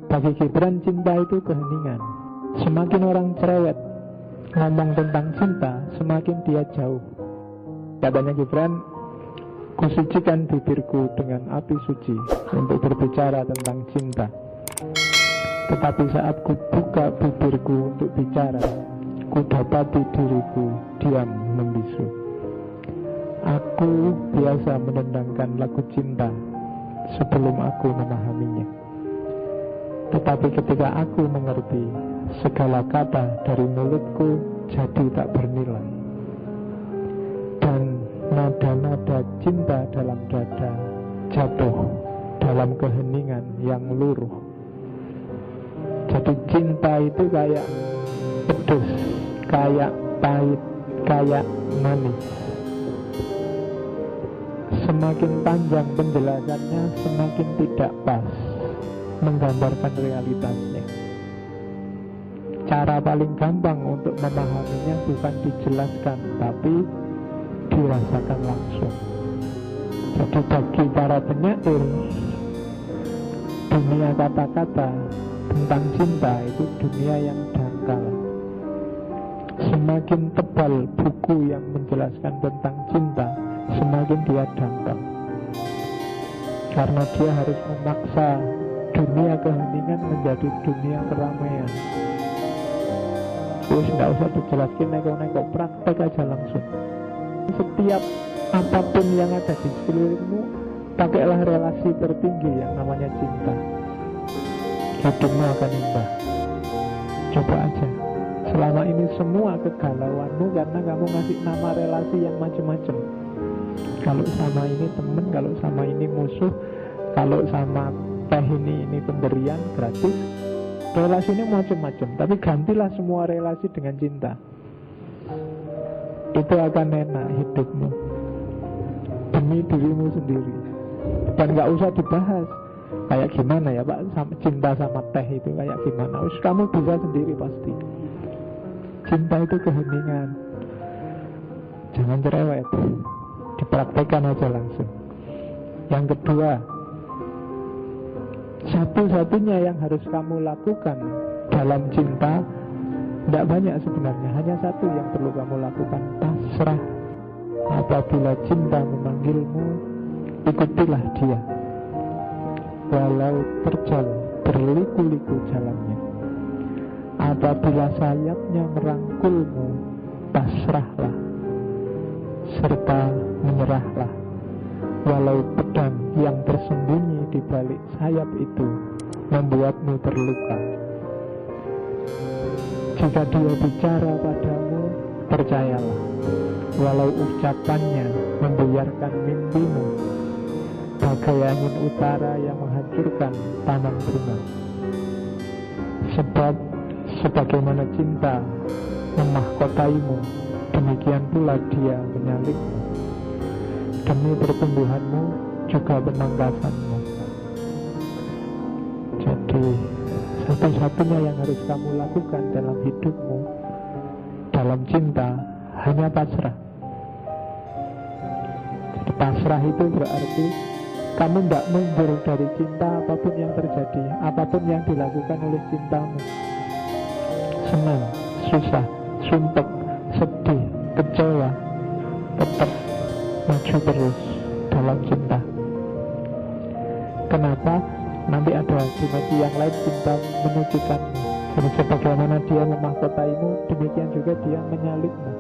Bagi Gibran cinta itu keheningan. Semakin orang cerewet ngomong tentang cinta, semakin dia jauh. Katanya Gibran, kusucikan bibirku dengan api suci untuk berbicara tentang cinta. Tetapi saat ku buka bibirku untuk bicara, ku dapati diriku diam membisu. Aku biasa menendangkan lagu cinta sebelum aku memahaminya. Tetapi ketika aku mengerti, segala kata dari mulutku jadi tak bernilai. Dan nada-nada cinta dalam dada jatuh dalam keheningan yang luruh. Jadi cinta itu kayak pedes, kayak pahit, kayak manis. Semakin panjang penjelasannya, semakin tidak pas menggambarkan realitasnya. Cara paling gampang untuk memahaminya bukan dijelaskan, tapi dirasakan langsung. Jadi bagi para penyair, dunia kata-kata tentang cinta itu dunia yang dangkal. Semakin tebal buku yang menjelaskan tentang cinta, semakin dia dangkal. Karena dia harus memaksa dunia keheningan menjadi dunia keramaian. Terus nggak usah dijelaskan, neko-neko, praktek aja langsung. Setiap apapun yang ada di sekelilingmu, pakailah relasi tertinggi yang namanya cinta. Hidupmu akan indah. Coba aja. Selama ini semua kegalauanmu karena kamu ngasih nama relasi yang macam-macam. Kalau sama ini teman, kalau sama ini musuh, kalau sama teh ini pemberian gratis. Relasi ini macam-macam, tapi gantilah semua relasi dengan cinta. Itu akan enak hidupmu demi dirimu sendiri. Dan gak usah dibahas kayak gimana ya Pak, cinta sama teh itu kayak gimana. Kamu bisa sendiri pasti. Cinta itu keheningan. Jangan cerewet, dipraktekkan aja langsung. Yang kedua, satu-satunya yang harus kamu lakukan dalam cinta, tidak banyak sebenarnya, hanya satu yang perlu kamu lakukan, pasrah. Apabila cinta memanggilmu, ikutilah dia, walau terjal berliku-liku jalannya. Apabila sayapnya merangkulmu, pasrahlah serta menyerahlah, walau pedang yang tersembunyi di balik sayap itu membuatmu terluka. Jika dia bicara padamu, percayalah, walau ucapannya membuyarkan mimpimu, bagai angin utara yang menghancurkan taman bunga. Sebab sebagaimana cinta memahkotaimu, demikian pula dia menyalipmu. Demi pertumbuhanmu juga penangkasanmu. Jadi satu-satunya yang harus kamu lakukan dalam hidupmu, dalam cinta, hanya pasrah. Jadi pasrah itu berarti kamu tidak mundur dari cinta apapun yang terjadi, apapun yang dilakukan oleh cintamu. Senang, susah, sumpek, sedih, kecewa, tetap maju terus dalam cinta. Kenapa? Nanti ada dimensi yang lain cinta menyucikanmu. Jadi sebagaimana dia memahkotaimu, demikian juga dia menyalipmu.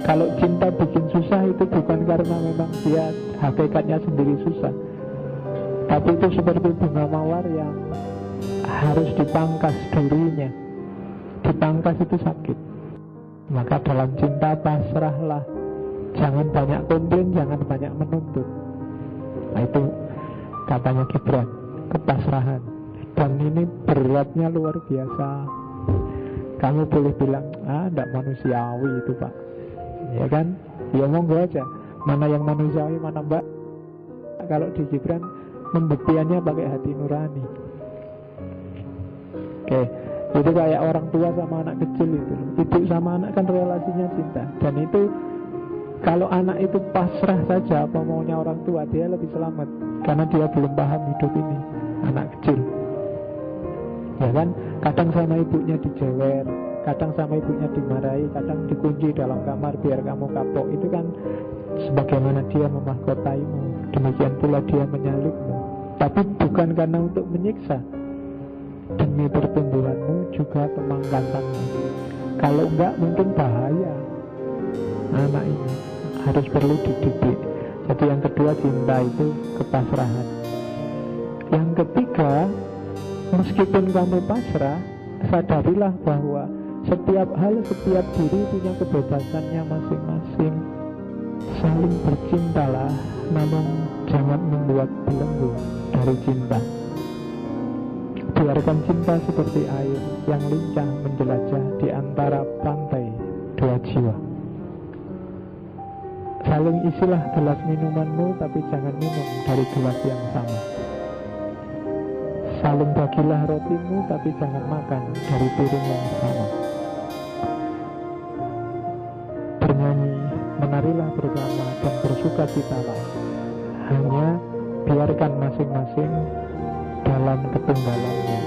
Kalau cinta bikin susah itu bukan karena memang dia hakikatnya sendiri susah, tapi itu seperti bunga mawar yang harus dipangkas durinya. Dipangkas itu sakit. Maka dalam cinta pasrahlah. Jangan banyak komplain, jangan banyak menuntut. Nah itu katanya Gibran, kepasrahan. Dan ini beratnya luar biasa. Kamu boleh bilang, tidak manusiawi itu Pak, ya kan? Ya monggo aja. Mana yang manusiawi, mana Mbak? Kalau di Gibran pembuktiannya pakai hati nurani. Oke, itu kayak orang tua sama anak kecil itu. Ibu sama anak kan relasinya cinta. Dan itu kalau anak itu pasrah saja apa maunya orang tua, dia lebih selamat. Karena dia belum paham hidup ini, anak kecil. Ya kan, kadang sama ibunya dijewer, kadang sama ibunya dimarahi, kadang dikunci dalam kamar biar kamu kapok. Itu kan sebagaimana dia memahkotaimu, demikian pula dia menyalibmu. Tapi bukan karena untuk menyiksa, demi pertumbuhanmu juga pemangkasanmu. Kalau enggak mungkin bahaya. Anak ini harus perlu dididik. Jadi yang kedua, cinta itu kepasrahan. Yang ketiga, meskipun kamu pasrah, sadarilah bahwa setiap hal, setiap diri punya kebebasannya masing-masing. Saling bercintalah, namun jangan membuat belenggu dari cinta. Biarkan cinta seperti air yang lincah menjelajah di antara pantai dua jiwa. Saling isilah gelas minumanmu, tapi jangan minum dari gelas yang sama. Saling bagilah rotimu, tapi jangan makan dari piring yang sama. Bernyanyi, menarilah bersama dan bersukacitalah. Hanya biarkan masing-masing dalam ketunggalannya.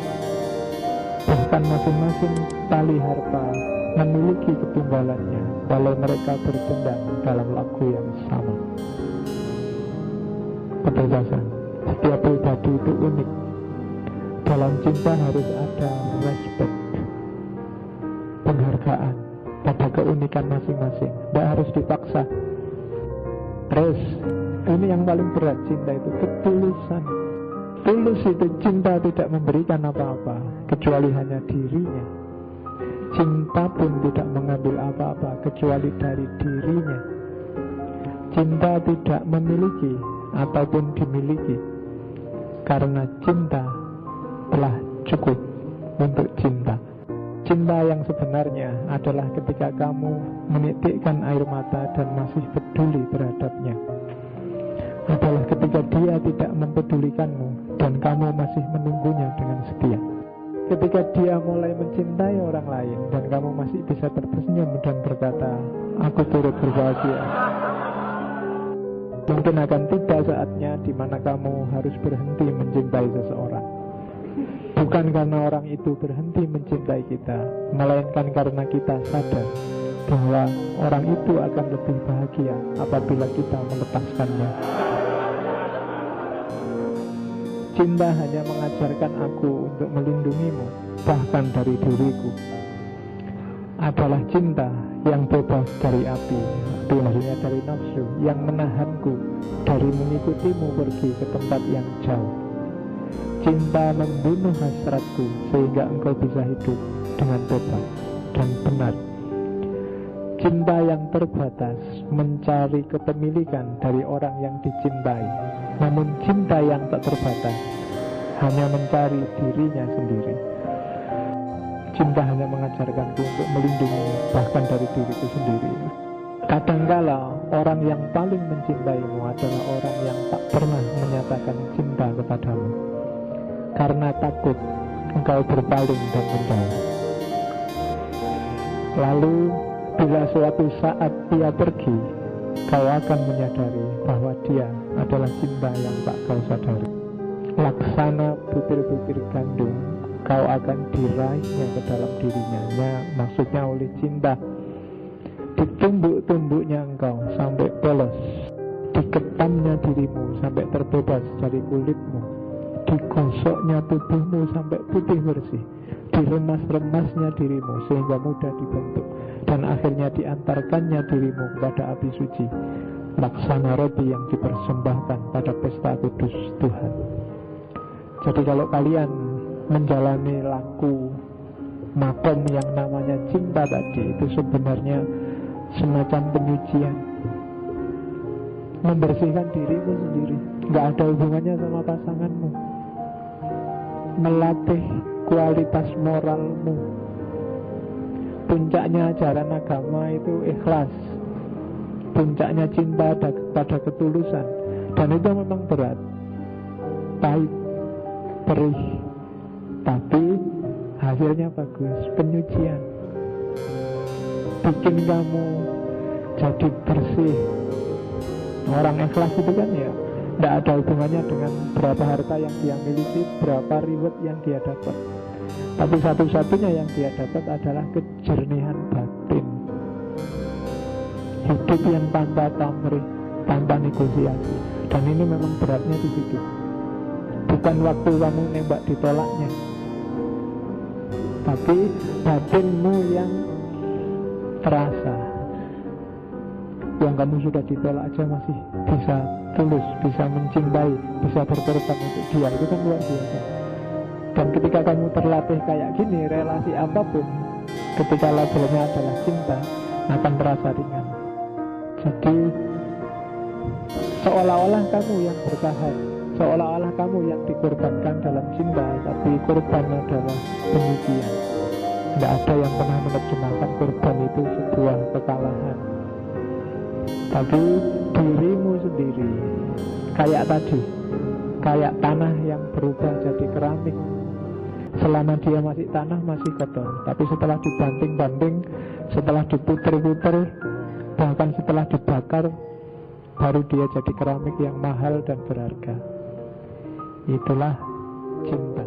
Bahkan masing-masing tali harpa memiliki ketunggalannya, walau mereka berdendang dalam lagu yang sama. Kebebasan. Setiap pribadi itu unik. Dalam cinta harus ada respect, penghargaan pada keunikan masing-masing. Tidak harus dipaksa. Terus, ini yang paling berat cinta itu, ketulusan. Tulus itu cinta tidak memberikan apa-apa kecuali hanya dirinya. Cinta pun tidak mengambil apa-apa kecuali dari dirinya. Cinta tidak memiliki ataupun dimiliki, karena cinta telah cukup untuk cinta. Cinta yang sebenarnya adalah ketika kamu menitikkan air mata dan masih peduli terhadapnya. Adalah ketika dia tidak mempedulikanmu dan kamu masih menunggunya dengan setia. Ketika dia mulai mencintai orang lain dan kamu masih bisa tersenyum dan berkata, aku turut berbahagia. Mungkin akan tiba saatnya di mana kamu harus berhenti mencintai seseorang. Bukan karena orang itu berhenti mencintai kita, melainkan karena kita sadar bahwa orang itu akan lebih bahagia apabila kita melepaskannya. Cinta hanya mengajarkan aku untuk melindungimu, bahkan dari diriku. Adalah cinta yang bebas dari api, itu maksudnya dari nafsu, yang menahanku dari mengikutimu pergi ke tempat yang jauh. Cinta membunuh hasratku sehingga engkau bisa hidup dengan bebas dan benar. Cinta yang terbatas mencari kepemilikan dari orang yang dicintai, namun cinta yang tak terbatas hanya mencari dirinya sendiri. Cinta hanya mengajarkanku untuk melindungi bahkan dari diriku sendiri. Kadangkala orang yang paling mencintaimu adalah orang yang tak pernah menyatakan cinta kepadamu, karena takut engkau berpaling dan menjauh. Lalu bila suatu saat dia pergi, kau akan menyadari bahwa dia adalah cinta yang tak kau sadari. Laksana butir-butir gandum, kau akan diraihnya ke dalam dirinya. Maksudnya oleh cinta. Ditumbuk-tumbuknya engkau sampai polos, diketamnya dirimu sampai terbebas dari kulitmu, digosoknya tubuhmu sampai putih bersih, diremas-remasnya dirimu sehingga mudah dibentuk, dan akhirnya diantarkannya dirimu kepada api suci, laksana roti yang dipersembahkan pada pesta kudus Tuhan. Jadi kalau kalian menjalani laku makom yang namanya cinta tadi, itu sebenarnya semacam penyucian, membersihkan dirimu sendiri, gak ada hubungannya sama pasanganmu, melatih kualitas moralmu. Puncaknya ajaran agama itu ikhlas, puncaknya cinta pada ketulusan, dan itu memang berat, pahit, perih, tapi hasilnya bagus. Penyucian bikin kamu jadi bersih. Orang ikhlas itu kan ya tidak ada hubungannya dengan berapa harta yang dia miliki, berapa reward yang dia dapat. Tapi satu-satunya yang dia dapat adalah kejernihan batin, hidup yang tanpa pamrih, tanpa negosiasi. Dan ini memang beratnya di situ. Bukan waktu kamu nembak ditolaknya, tapi batinmu yang terasa. Yang kamu sudah ditolak aja masih bisa tulus, bisa mencintai, bisa berkorban untuk dia. Itu kan luar biasa. Dan ketika kamu terlatih kayak gini, relasi apapun, ketika labelnya adalah cinta, akan terasa ringan. Jadi seolah-olah kamu yang bertahan, seolah-olah kamu yang dikorbankan dalam cinta, tapi korban adalah demikian. Tidak ada yang pernah menerjemahkan korban itu sebuah kekalahan, tapi dirimu sendiri. Kayak tadi, kayak tanah yang berubah jadi keramik. Selama dia masih tanah, masih kotor. Tapi setelah dibanting-banting, setelah diputer-puter, bahkan setelah dibakar, baru dia jadi keramik yang mahal dan berharga. Itulah cinta.